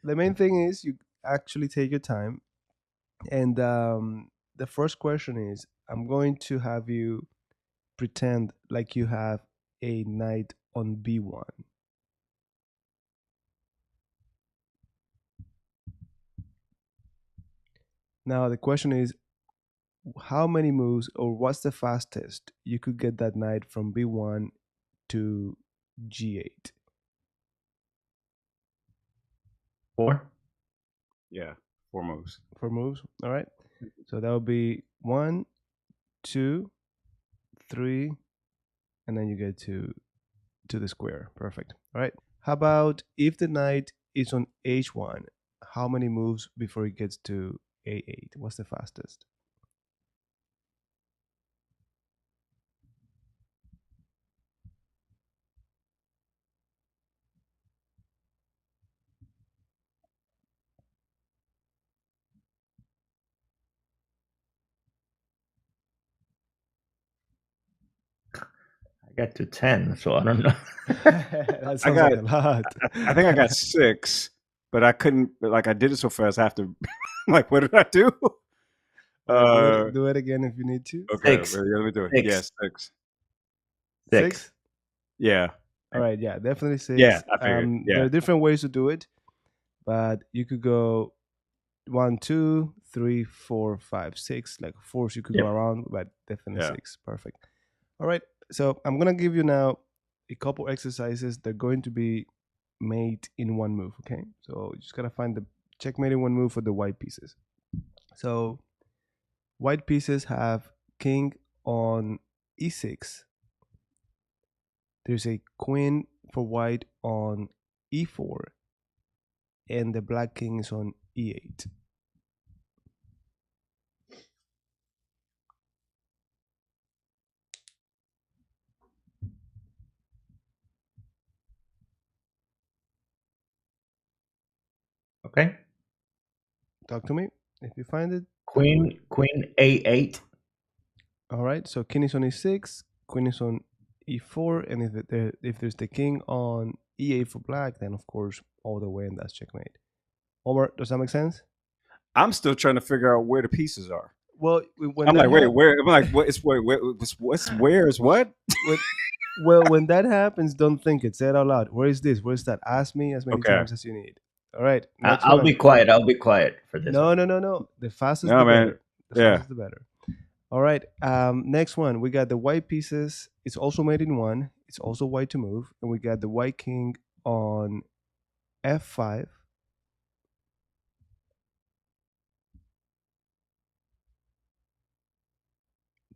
The main thing is you actually take your time. And the first question is, I'm going to have you pretend like you have a knight on b1. Now the question is, how many moves or what's the fastest you could get that knight from b1 to g8? 4. Yeah, 4 moves. 4 moves. All right. So that would be 1, 2, 3, and then you get to the square. Perfect. All right. How about if the knight is on h1? How many moves before it gets to a8? What's the fastest? I got to 10, so I don't know. That I sounds got. like a lot. I think I got 6, but I couldn't. Like I did it so fast. I have to. Like, what did I do? Well, do it again if you need to. Okay, 6. let me do it. 6. Yes, 6. 6. Yeah, All right. Yeah, definitely yeah. 6. I figured. There Yeah, are different ways to do it, but you could go 1, 2, 3, 4, 5, 6. Like, of course, you could go Yep. around, but definitely yeah. 6. Perfect. All right. So I'm gonna give you now a couple exercises. They're going to be made in one move. Okay. So you just gotta find the checkmate in one move for the white pieces. So white pieces have king on e6. There's a queen for white on e4, and the black king is on e8. Okay. Talk to me if you find it. Queen A8. All right. So king is on e6, queen is on e4, and if there's the king on e8 for black, then of course all the way, and that's checkmate. Omar, does that make sense? I'm still trying to figure out where the pieces are. Well, when I'm that like, wait, where? I'm like, what is where is what? when that happens, don't think it. Say it out loud. Where is this? Where is that? Ask me as many Okay. times as you need. All right. Next I'll be one. quiet. I'll be quiet for this No, one. no, no, no. The fastest, No, the man. better. The Yeah. fastest, the better. All right. Next one. We got the white pieces. It's also made in one. It's also white to move, and we got the white king on f5.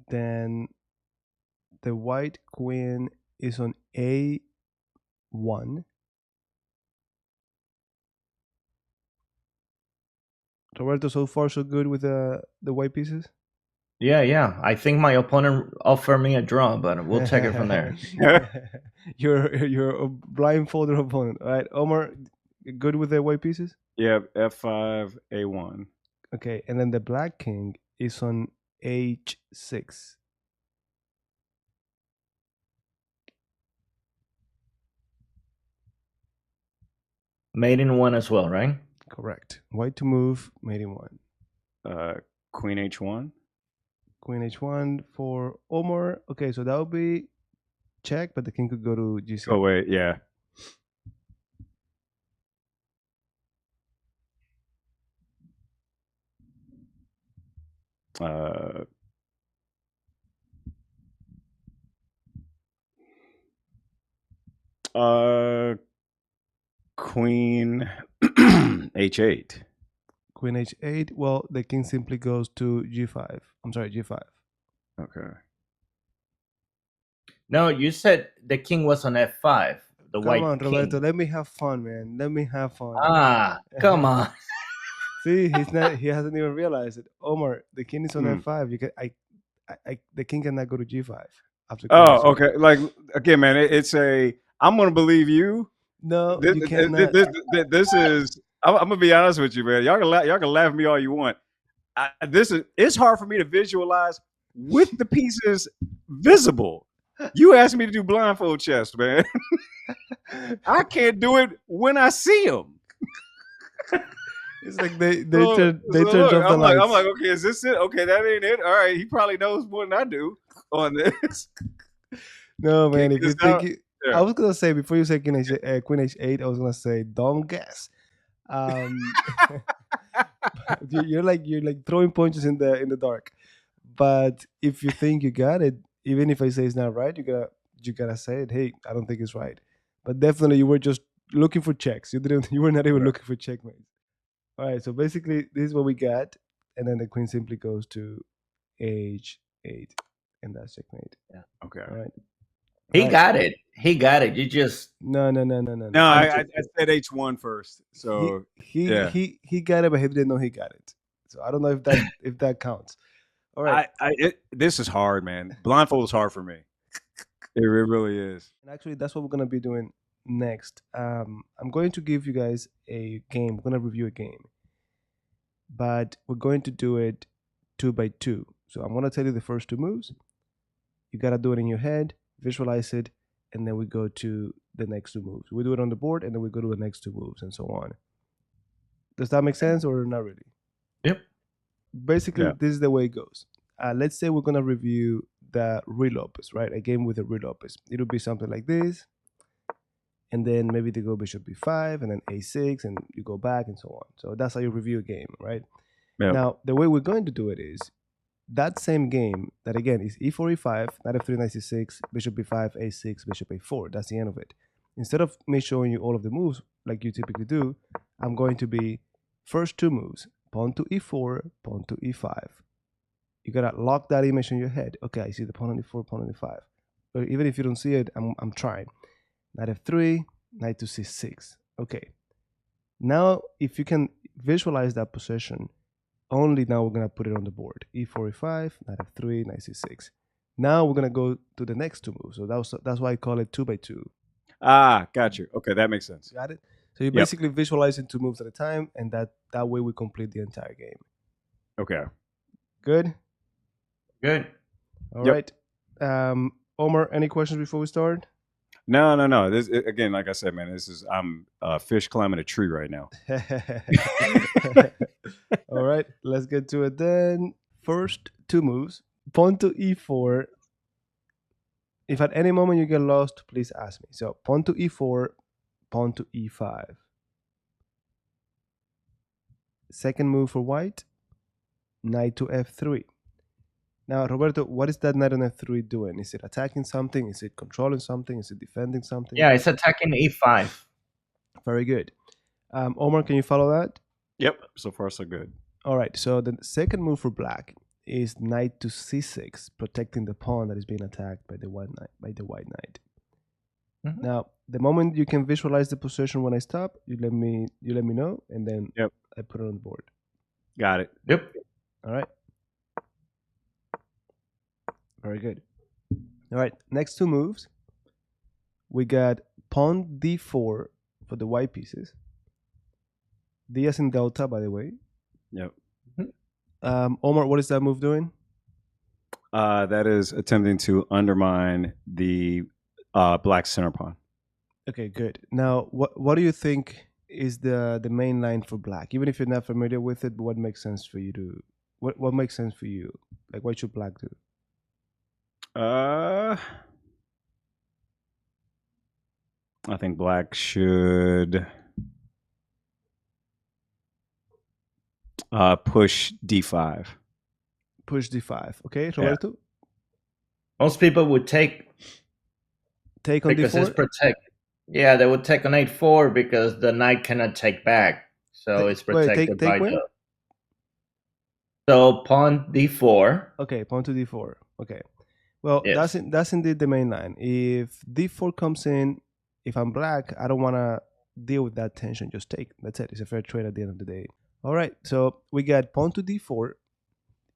Then the white queen is on a1. Roberto, so far so good with the white pieces. Yeah. I think my opponent offered me a draw, but we'll take it from there. You're a blindfolded opponent. All right, Omar, good with the white pieces. Yeah, F5, A1. Okay, and then the black king is on h6. Made in one as well, right? Correct. White to move, made in one. Queen H1. Queen h1 for Omar. Okay, so that would be check, but the king could go to g7. Oh wait, yeah. Uh, uh, Queen H8. Queen h8. Well, the king simply goes to g5. I'm sorry, g5. Okay. No, you said the king was on F5. The Come white on, Roberto. king. Let me have fun, man. Let me have fun. Come on. See, he's not. He hasn't even realized it. Omar, the king is on Hmm. f5. You can. The king cannot go to g5 after queen Oh, h8. okay. Like again, man, it's a. I'm gonna believe you. No, This, you cannot. this is. I'm gonna be honest with you, man. Y'all can laugh at me all you want. This is. It's hard for me to visualize with the pieces visible. You asked me to do blindfold chess, man. I can't do it when I see them. It's like they So turned look, off the lights. I'm like, okay, is this it? Okay, that ain't it. All right, he probably knows more than I do on this. No, man. Can't If get you this think out. it, Yeah. I was gonna say before you say Queen H8, I was gonna say don't guess. You're like throwing punches in the dark. But if you think you got it, even if I say it's not right, you gotta say it. Hey, I don't think it's right. But definitely, you were just looking for checks. You didn't. You were not even Right. looking for checkmates. All right. So basically, this is what we got, and then the queen simply goes to H8, and that's checkmate. Okay. All right. He Right. got it. He got it. You just No. No, I said H1 first. He So he yeah. he got it, but he didn't know he got it. So I don't know if that counts. All right. This is hard, man. Blindfold is hard for me. It really is. And actually, that's what we're gonna be doing next. I'm going to give you guys a game. We're gonna review a game, but we're going to do it 2 by 2. So I'm gonna tell you the first 2 moves. You gotta do it in your head, visualize it, and then we go to the next 2 moves. We do it on the board, and then we go to the next 2 moves, and so on. Does that make sense, or not really? Yep. Basically, Yeah. this is the way it goes. Let's say we're gonna review the Relopes, right? A game with a Relopes. It'll be something like this, and then maybe they go bishop b5, and then a6, and you go back, and so on. So that's how you review a game, right? Yep. Now, the way we're going to do it is that same game that again is e4, e5, knight f3, knight c6, bishop b5, a6, bishop a4. That's the end of it. Instead of me showing you all of the moves like you typically do, I'm going to be first 2 moves: pawn to e4, pawn to e5. You gotta lock that image in your head. Okay, I see the pawn on e4, pawn on e5. But even if you don't see it, I'm trying. Knight f3, knight to c6. Okay. Now, if you can visualize that position, only now we're gonna put it on the board. e4, e5, knight f3, knight c6. Now we're gonna go to the next 2 moves. So that's why I call it 2 by 2. Got you. Okay, that makes sense. Got it? So you're Yep. basically visualizing 2 moves at a time, and that way we complete the entire game. Okay. Good? good. All Yep. right. Omar, any questions before we start? No. This again, like I said, man. I'm a fish climbing a tree right now. All right, let's get to it then. First 2 moves: pawn to e4. If at any moment you get lost, please ask me. So pawn to e4, pawn to e5. Second move for white: knight to f3. Now, Roberto, what is that knight on f3 doing? Is it attacking something? Is it controlling something? Is it defending something? Yeah, it's attacking e5. Very good. Omar, can you follow that? Yep. So far, so good. All right. So the second move for black is knight to c6, protecting the pawn that is being attacked by the white knight. Mhm. Now, the moment you can visualize the position when I stop, you let me know, and then Yep. I put it on the board. Got it. Yep. All right. Very good. All right. Next 2 moves, we got pawn d4 for the white pieces. D as in delta, by the way. Yep. Omar, what is that move doing? That is attempting to undermine the black center pawn. Okay, good. Now, what do you think is the main line for black? Even if you're not familiar with it, but what makes sense for you to what makes sense for you? Like, what should black do? I think black should push d5. Push d5. Okay, Roberto, Most people would take take on because it's d4. protect. Yeah, they would take on h4 because the knight cannot take back, so it's protected by when? the. So pawn d4. Okay, pawn to d4. Okay. Well, Yes. that's indeed the main line. If d4 comes in, if I'm black, I don't want to deal with that tension. Just take. That's it. It's a fair trade at the end of the day. All right. So we got pawn to d4.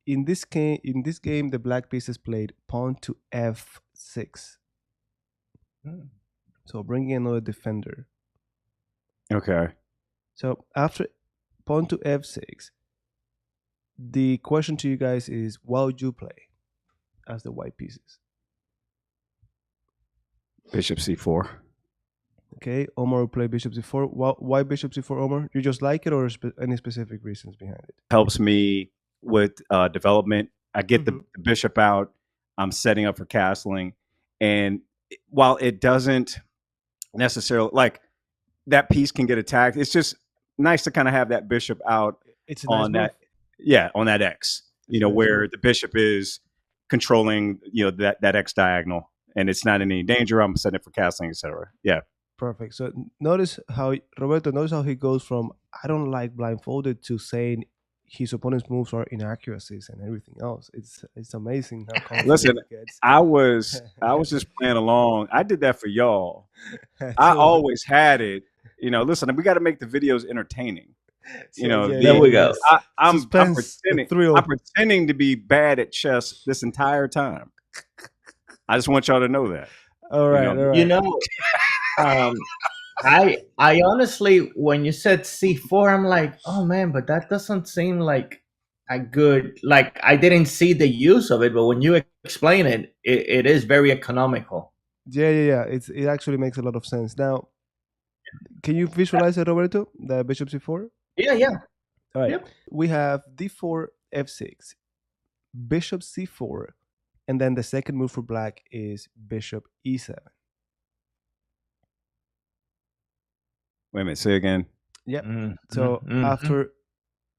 In this game, the black pieces played pawn to f6. So bringing another defender. Okay. So after pawn to f6, the question to you guys is, what would you play as the white pieces? Bishop c4. Okay, Omar will play bishop c4. Why bishop c4, Omar? You just like it, or any specific reasons behind it? Helps me with development. I get Mhm. the bishop out. I'm setting up for castling, and while it doesn't necessarily like that piece can get attacked, it's just nice to kind of have that bishop out It's a nice on move. that. Yeah, on that X. It's a nice Where move. the bishop is controlling that X diagonal, and it's not in any danger. I'm setting it for castling, etc. Yeah. Perfect. So notice how Roberto, notice how he goes from I don't like blindfolded to saying his opponent's moves are inaccuracies and everything else. It's amazing how confident Listen, he gets. I was just playing along. I did that for y'all. I So always had it. Listen, we got to make the videos entertaining. yeah, There yeah, we go. yes. I'm Suspense, the pretending. thrill. I'm pretending to be bad at chess this entire time. I just want y'all to know that. All You right, know, all You right. know, um, I honestly, when you said C4, I'm like, oh man, but that doesn't seem like a good. Like I didn't see the use of it, but when you explain it, it is very economical. Yeah, yeah, yeah. It actually makes a lot of sense. Now, can you visualize it, Roberto? The bishop c4. Yeah, yeah, All right. yep. We have d4, f6, bishop c4, and then the second move for black is bishop e7. wait a minute. Say again. Yep. Mm, So mm. after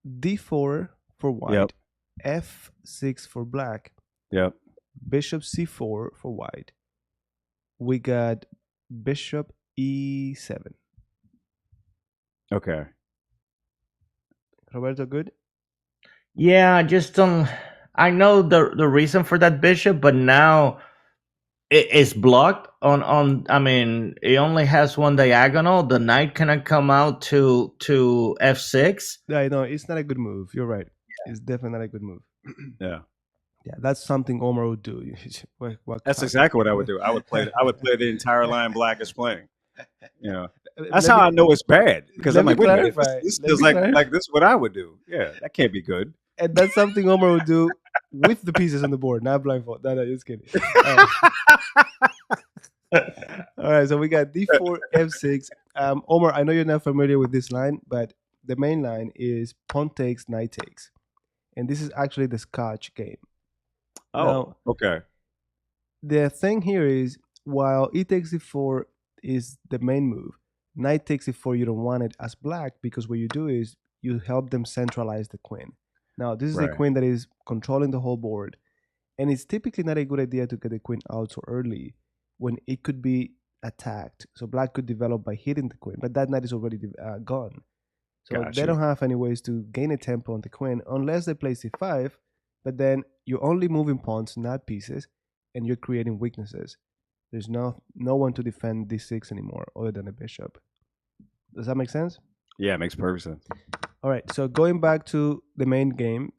d4 for Yep. white, f6 for black, Yep. bishop c4 for white, we got bishop e7. Okay. Roberto, good? Yeah, I just don't. I know the reason for that bishop, but now it's blocked on. I mean, it only has one diagonal. The knight cannot come out to f6. Yeah, no, it's not a good move. You're right. It's definitely not a good move. Yeah. Yeah, that's something Omar would do. What That's kind- exactly what I would do. I would play. I would play the entire line black is playing. That's let how me I know it's bad because let I'm me like, wait a minute, clarify. this Let feels me clarify. like this is what I would do. Yeah, that can't be good. And that's something Omar would do with the pieces on the board, not blindfold. No, just kidding. All right. All right, so we got d4, f6. Omar, I know you're not familiar with this line, but the main line is pawn takes, knight takes. And this is actually the Scotch game. Oh, okay. The thing here is, while e takes e4 is the main move, knight takes e4, you don't want it as black because what you do is you help them centralize the queen. Now, this is a Right. queen that is controlling the whole board, and it's typically not a good idea to get the queen out so early when it could be attacked. So black could develop by hitting the queen, but that knight is already gone. So Got they you. don't have any ways to gain a tempo on the queen unless they play c5, but then you're only moving pawns, not pieces, and you're creating weaknesses. There's no one to defend d6 anymore other than a bishop. Does that make sense? Yeah, it makes perfect sense. All right, so going back to the main game,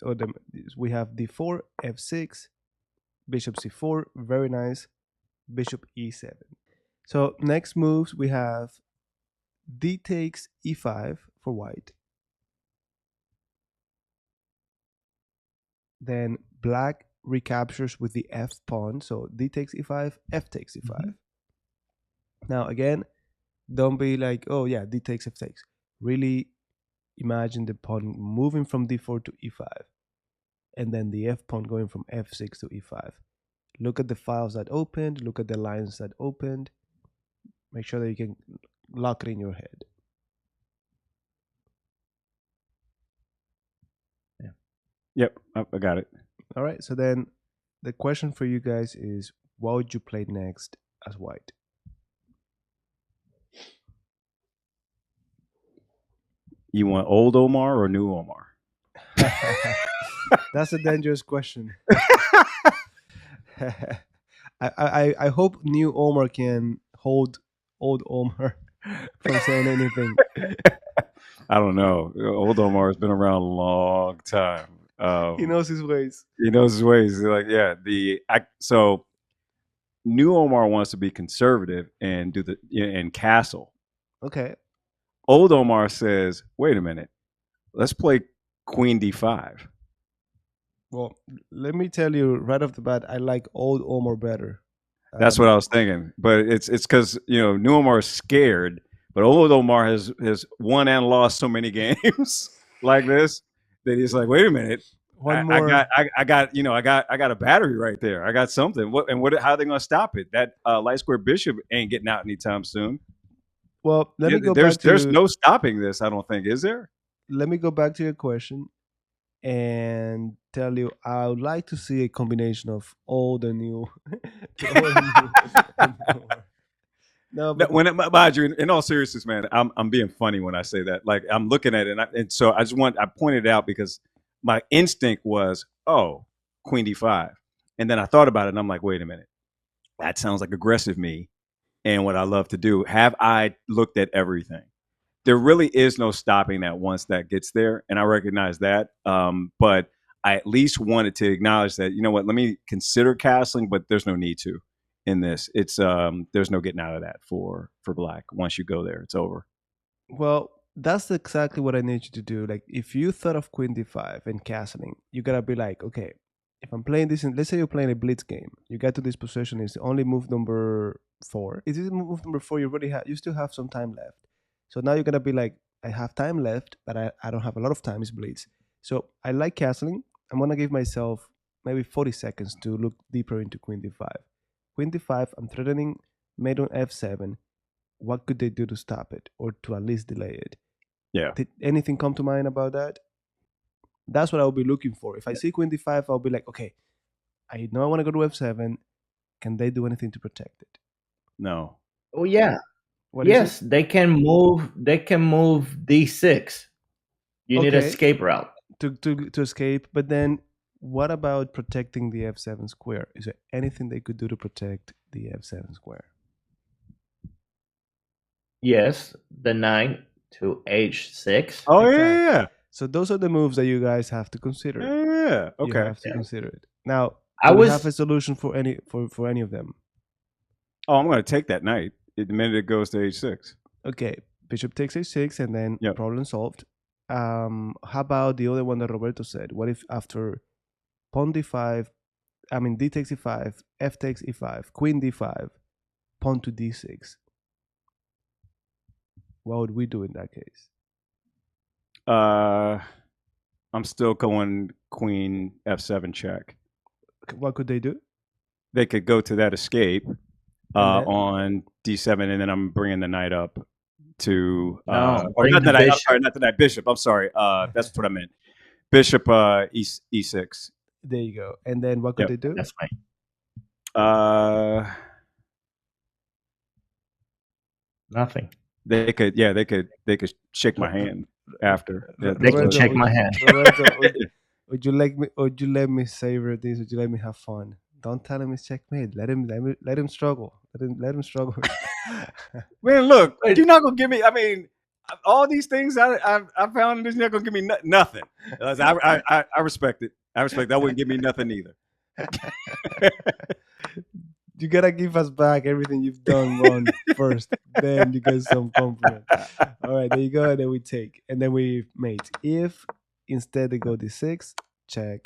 we have d4, f6, bishop c4, very nice, bishop e7. So next moves we have d takes e5 for white. Then black recaptures with the f pawn. So d takes e5, f takes e5. Mm-hmm. Now again, don't be like, oh yeah, d takes f takes. Really imagine the pawn moving from d4 to e5, and then the f pawn going from f6 to e5. Look at the files that opened, look at the lines that opened. Make sure that you can lock it in your head. Yep, I got it. All right, so then the question for you guys is, what would you play next as white? You want old Omar or new Omar? That's a dangerous question. I hope new Omar can hold old Omar from saying anything. I don't know. Old Omar has been around a long time. He knows his ways. He knows his ways. Like, yeah, so new Omar wants to be conservative and do and castle. Okay. Old Omar says, wait a minute, let's play Queen D5. Well, let me tell you right off the bat, I like old Omar better. That's what I was thinking. But it's because new Omar is scared, but old Omar has won and lost so many games like this that he's like, wait a minute. One I more. got I got a battery right there. I got something. How are they gonna stop it? That light square bishop ain't getting out anytime soon. Well, let me go There's back to no stopping this, I don't think, is there? let me go back to your question and tell you I would like to see a combination of all the new. all the new no, but Mind you, in all seriousness, man, I'm being funny when I say that. Like I'm looking at it, and so I pointed it out because my instinct was, oh, Queen D5, and then I thought about it, and I'm like, wait a minute, that sounds like aggressive me, and what I love to do. Have I looked at everything? There really is no stopping that once that gets there, and I recognize that. But I at least wanted to acknowledge that, you know what, let me consider castling, but there's no need to in this. It's there's no getting out of that for black. Once you go there, it's over. well, that's exactly what I need you to do. Like, if you thought of Queen D5 and castling, you gotta be like, okay, if I'm playing this, let's say you're playing a blitz game, you get to this position, it's only move number 4. Is it move number 4? You still have some time left. So now you're gonna be like, I have time left, but I don't have a lot of time. It's blitz. So I like castling. I'm gonna give myself maybe 40 seconds to look deeper into Queen D5. Queen D5, I'm threatening mate on F7. What could they do to stop it or to at least delay it? Yeah. Did anything come to mind about that? That's what I'll be looking for. If I see Queen D5, I'll be like, okay, I know I want to go to F7. Can they do anything to protect it? No. Oh yeah. What is Yes, it? they can move. They can move D6. You need Okay. escape route. To escape, but then what about protecting the F7 square? Is there anything they could do to protect the F7 square? Yes, the knight to H6. Oh Exactly. yeah. So those are the moves that you guys have to consider. Yeah. You Okay. have to consider it. Now, I do we was have a solution for any of them? Oh, I'm going to take that knight the minute it goes to H6. Okay, bishop takes H6 and then Yep. problem solved. How about the other one that Roberto said? What if after pawn D5, D takes E5, F takes E5, Queen D5, pawn to D6? What would we do in that case? I'm still going Queen F7 check. What could they do? They could go to that escape And then? on D7, and then I'm bringing the knight up to No, or bring not the the knight. I'm bishop. sorry, not the knight. Bishop. I'm sorry. That's what I meant. Bishop E6. There you go. And then what could Yep. they do? That's fine. Nothing. They could shake my hand after. They can Roberto, check my hand. Roberto, would you let me savor this? Would you let me have fun? Don't tell him it's checkmate. Let him struggle. Let him struggle. Man, look, Wait. you're not gonna give me. I mean, all these things I found, is not gonna give me nothing. I respect it. I respect that. Wouldn't give me nothing either. You gotta give us back everything you've done wrong first. Then you get some compliment. All right, there you go. And then we take, and then we mate. If instead they go D6, check,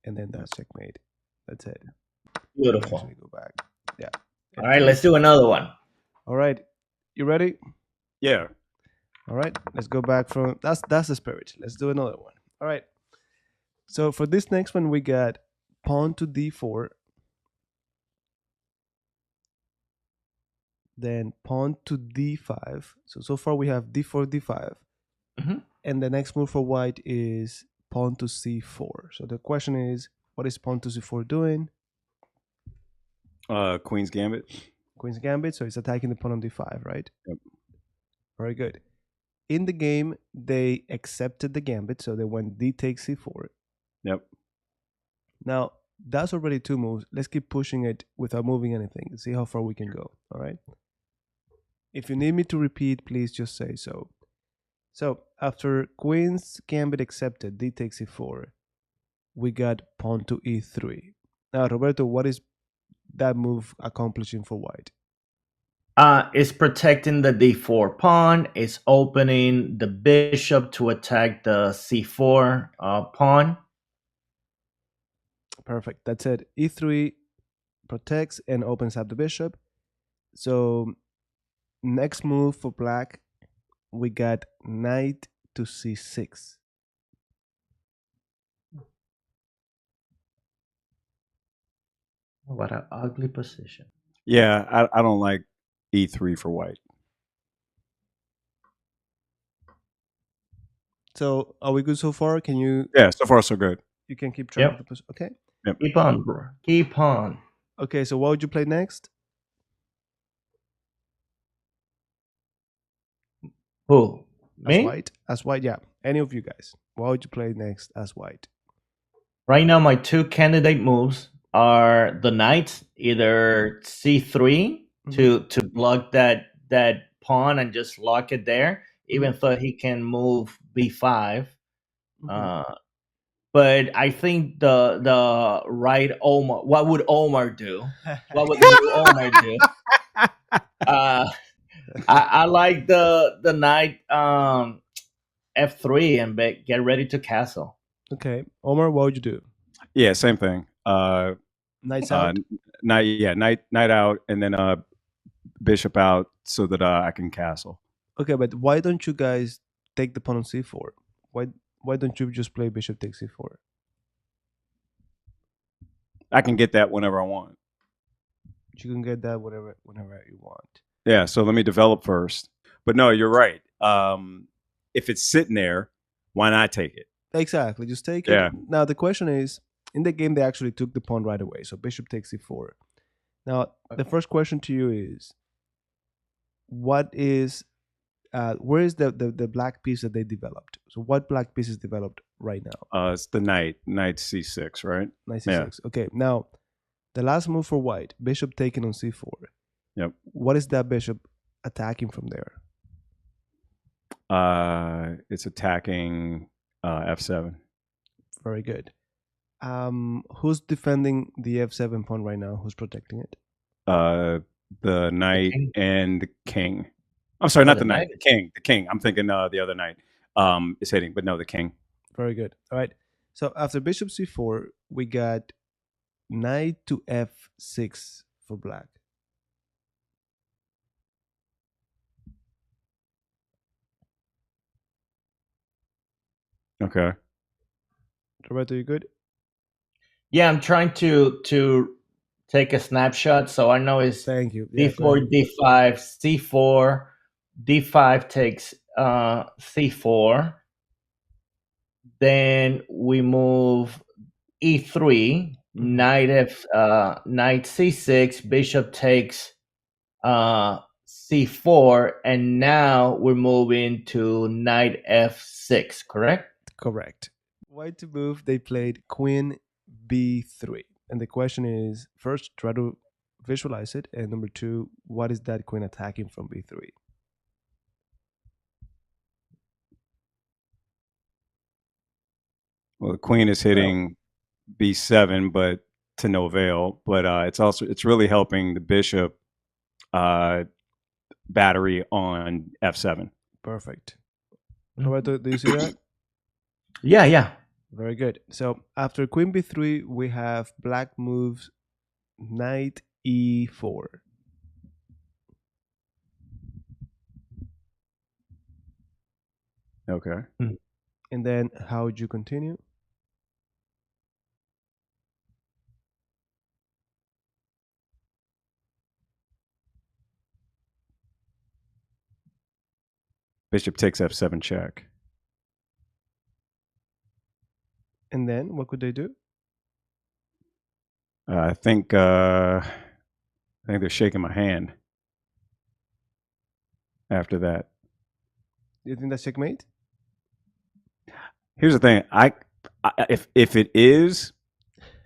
and then that's checkmate. That's it. Beautiful. Actually go back. Yeah. All right, let's do another one. All right, you ready? Yeah. All right, let's go back from that's the spirit. Let's do another one. All right. So for this next one, we got pawn to D4, then pawn to D5. So far we have D4, D5, Mhm. and the next move for white is pawn to C4. So the question is, what is pawn to C4 doing? Queen's Gambit. Queen's Gambit. So it's attacking the pawn on D5, right? Yep. Very good. In the game, they accepted the gambit, so they went D takes C4. Yep. Now, that's already 2 moves. Let's keep pushing it without moving anything. See how far we can go. All right. If you need me to repeat, please just say so. So after Queen's Gambit accepted, D takes E4, we got pawn to E3. Now, Roberto, what is that move accomplishing for white? It's protecting the D4 pawn. It's opening the bishop to attack the C4 pawn. Perfect. That's it. E3 protects and opens up the bishop. So next move for black, we got knight to c6. What an ugly position. Yeah, I don't like e3 for white. So are we good so far? Can you Yeah, so far so good. you can keep track of Yep. the position? Okay. Yep. Keep on, bro. Keep on. Okay. So what would you play next? Who? As Me? white? As white, yeah. Any of you guys. What would you play next as white? Right now, my two candidate moves are the knight, either c3 to block that pawn and just lock it there, even though he can move b5. Uh, but I think the right Omar. What would Omar do? What would the new Omar do? Uh, I like the knight f3 and get ready to castle. Okay. Omar, what would you do? Yeah, same thing. Knights out? Knight out, and then bishop out so that I can castle. Okay, but why don't you guys take the pawn on c4? Why don't you just play bishop takes c4? I can get that whenever I want. You can get that whenever you want. Yeah, so let me develop first. But no, you're right. If it's sitting there, why not take it? Exactly. Just take Yeah. it. Now the question is, in the game they actually took the pawn right away. So bishop takes c4. Now the first question to you is, what is where is the black piece that they developed? So what black piece is developed right now? It's the knight c6, right? Knight c6. Okay. Now the last move for white, bishop taken on c4. Yep. What is that bishop attacking from there? It's attacking f7. Very good. Who's defending the f7 pawn right now? Who's protecting it? The knight king? and the king. I'm sorry, not the the knight. knight? The king. I'm thinking the other knight is hitting, but no, the king. Very good. All right. So after bishop c4, we got knight to f6 for black. Okay. Roberto, you good? Yeah, I'm trying to take a snapshot, so I know it's Thank you. Yeah, go d4, ahead. d5, c4, d5 takes c4. Then we move e3, knight c6, bishop takes c4, and now we're moving to knight f6, correct? Correct. White to move, they played queen b3. And the question is, first, try to visualize it. And number two, what is that queen attacking from b3? Well, the queen is hitting b7, but to no avail. But it's really helping the bishop battery on f7. Perfect. Roberto, do you see that? Yeah. Very good. So after queen b3, we have black moves knight e4. Okay. And then how would you continue? Bishop takes f7 check. And then what could they do? I think they're shaking my hand after that. Do you think that's checkmate? Here's the thing. If it is,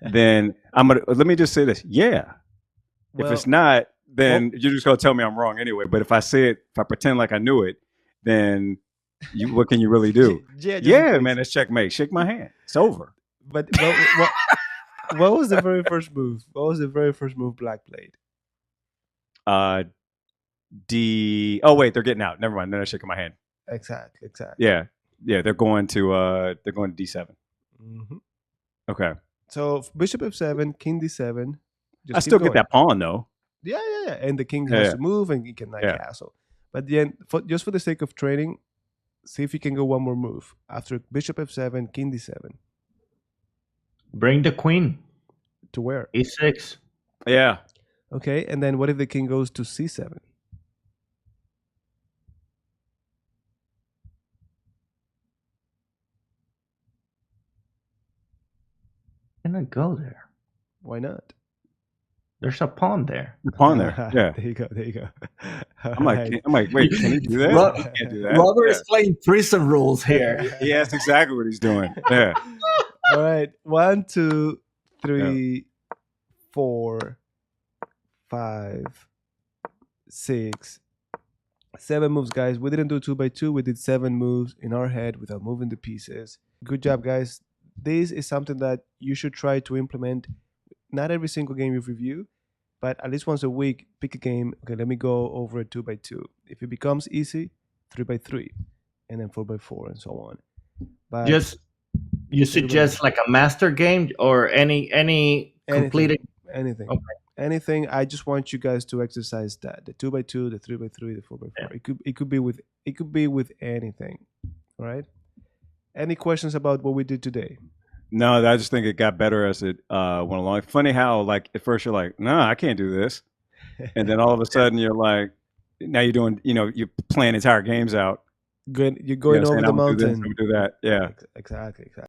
then let me just say this. Yeah. Well, if it's not, then you're just gonna tell me I'm wrong anyway. But if I pretend like I knew it, then what can you really do? yeah, man, it's checkmate. Shake my hand. It's over. But what was the very first move? What was the very first move black played? Oh wait, they're getting out. Never mind. They're not shaking my hand. Exactly. Yeah. They're going to d7. Mm-hmm. Okay. So bishop f7, king d7. Just I keep still going. get that pawn though. Yeah. And the king Yeah. has to move, and he cannot Yeah. castle. But then, just for the sake of training, see if you can go one more move after bishop f7, king d7. Bring the queen. To where? E6. Yeah. Okay, and then what if the king goes to c7? Cannot go there. Why not? There's a pawn there. The pawn there. Yeah. There you go. There you go. I'm like, wait, can he do that? Ro- He can't do that. Robert Yeah. is playing prison rules here. Yeah, that's exactly what he's doing. Yeah. All right. 1, 2, 3, 4, 5, 6, 7 moves, guys. We didn't do 2 by 2. We did 7 moves in our head without moving the pieces. Good job, guys. This is something that you should try to implement. Not every single game you review, but at least once a week, pick a game. Okay, let me go over a 2 by 2. If it becomes easy, 3 by 3, and then 4 by 4, and so on. But Just you suggest like a master game or any completed. anything. Okay. Anything. I just want you guys to exercise that. The 2 by 2, the 3 by 3, the 4 by 4. Yeah. It could be with anything. All right. Any questions about what we did today? No, I just think it got better as it went along. Funny how like at first you're like, no, I can't do this, and then all of a sudden you're like, now you're doing, you're playing entire games out. You're going over the I'm gonna do this, mountain. I'm gonna do that. Yeah. Exactly.